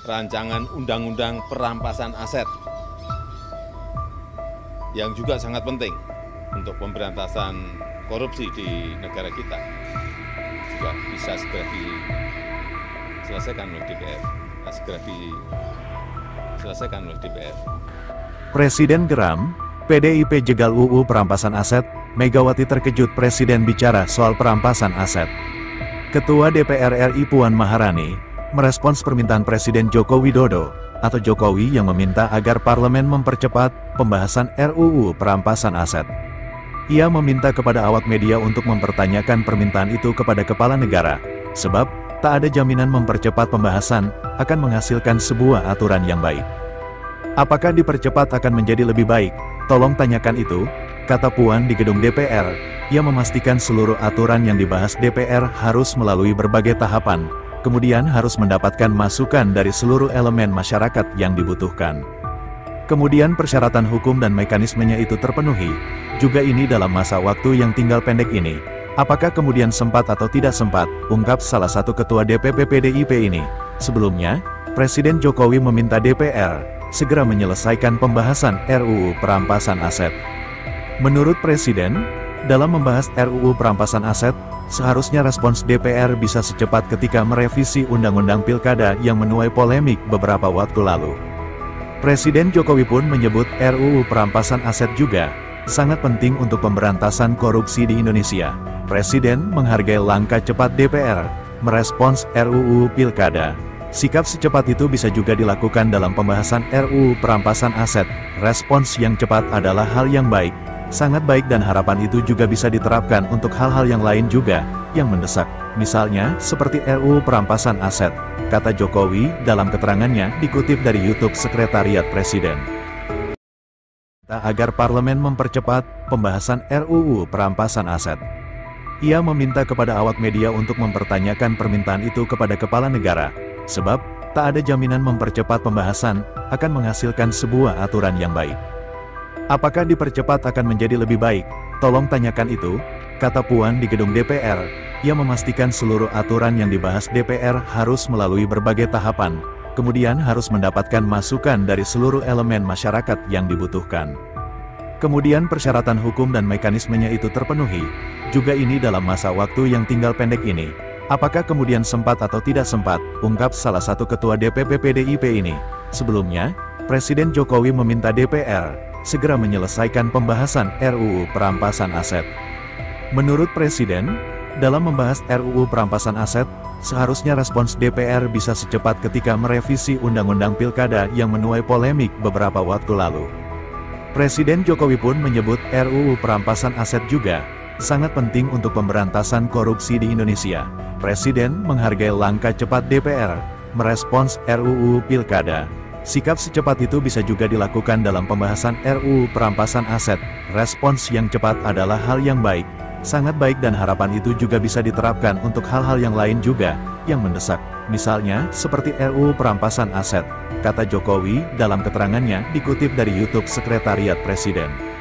rancangan undang-undang perampasan aset yang juga sangat penting untuk pemberantasan korupsi di negara kita juga bisa segera diselesaikan oleh DPR. Presiden geram, PDIP jegal UU perampasan aset, Megawati terkejut Presiden bicara soal perampasan aset. Ketua DPR RI Puan Maharani merespons permintaan Presiden Joko Widodo atau Jokowi yang meminta agar parlemen mempercepat pembahasan RUU perampasan aset. Ia meminta kepada awak media untuk mempertanyakan permintaan itu kepada kepala negara, sebab tak ada jaminan mempercepat pembahasan akan menghasilkan sebuah aturan yang baik. Apakah dipercepat akan menjadi lebih baik? Tolong tanyakan itu, kata Puan di gedung DPR. Ia memastikan seluruh aturan yang dibahas DPR harus melalui berbagai tahapan, kemudian harus mendapatkan masukan dari seluruh elemen masyarakat yang dibutuhkan. Kemudian persyaratan hukum dan mekanismenya itu terpenuhi, juga ini dalam masa waktu yang tinggal pendek ini. Apakah kemudian sempat atau tidak sempat, ungkap salah satu ketua DPP PDIP ini. Sebelumnya, Presiden Jokowi meminta DPR segera menyelesaikan pembahasan RUU perampasan aset. Menurut Presiden, dalam membahas RUU perampasan aset, seharusnya respons DPR bisa secepat ketika merevisi Undang-Undang Pilkada yang menuai polemik beberapa waktu lalu. Presiden Jokowi pun menyebut RUU perampasan aset juga sangat penting untuk pemberantasan korupsi di Indonesia. Presiden menghargai langkah cepat DPR merespons RUU Pilkada. Sikap secepat itu bisa juga dilakukan dalam pembahasan RUU perampasan aset. Respons yang cepat adalah hal yang baik, sangat baik, dan harapan itu juga bisa diterapkan untuk hal-hal yang lain juga, yang mendesak. Misalnya, seperti RUU perampasan aset, kata Jokowi dalam keterangannya dikutip dari YouTube Sekretariat Presiden. Agar parlemen mempercepat pembahasan RUU perampasan aset. Ia meminta kepada awak media untuk mempertanyakan permintaan itu kepada kepala negara, sebab tak ada jaminan mempercepat pembahasan akan menghasilkan sebuah aturan yang baik. Apakah dipercepat akan menjadi lebih baik? Tolong tanyakan itu, kata Puan di gedung DPR. Ia memastikan seluruh aturan yang dibahas DPR harus melalui berbagai tahapan, kemudian harus mendapatkan masukan dari seluruh elemen masyarakat yang dibutuhkan. Kemudian persyaratan hukum dan mekanismenya itu terpenuhi, juga ini dalam masa waktu yang tinggal pendek ini. Apakah kemudian sempat atau tidak sempat, ungkap salah satu ketua DPP PDIP ini. Sebelumnya, Presiden Jokowi meminta DPR segera menyelesaikan pembahasan RUU perampasan aset. Menurut Presiden, dalam membahas RUU perampasan aset, seharusnya respons DPR bisa secepat ketika merevisi Undang-Undang Pilkada yang menuai polemik beberapa waktu lalu. Presiden Jokowi pun menyebut RUU perampasan aset juga sangat penting untuk pemberantasan korupsi di Indonesia. Presiden menghargai langkah cepat DPR merespons RUU Pilkada. Sikap secepat itu bisa juga dilakukan dalam pembahasan RUU perampasan aset. Respons yang cepat adalah hal yang baik, sangat baik, dan harapan itu juga bisa diterapkan untuk hal-hal yang lain juga, yang mendesak. Misalnya, seperti RUU perampasan aset, kata Jokowi dalam keterangannya dikutip dari YouTube Sekretariat Presiden.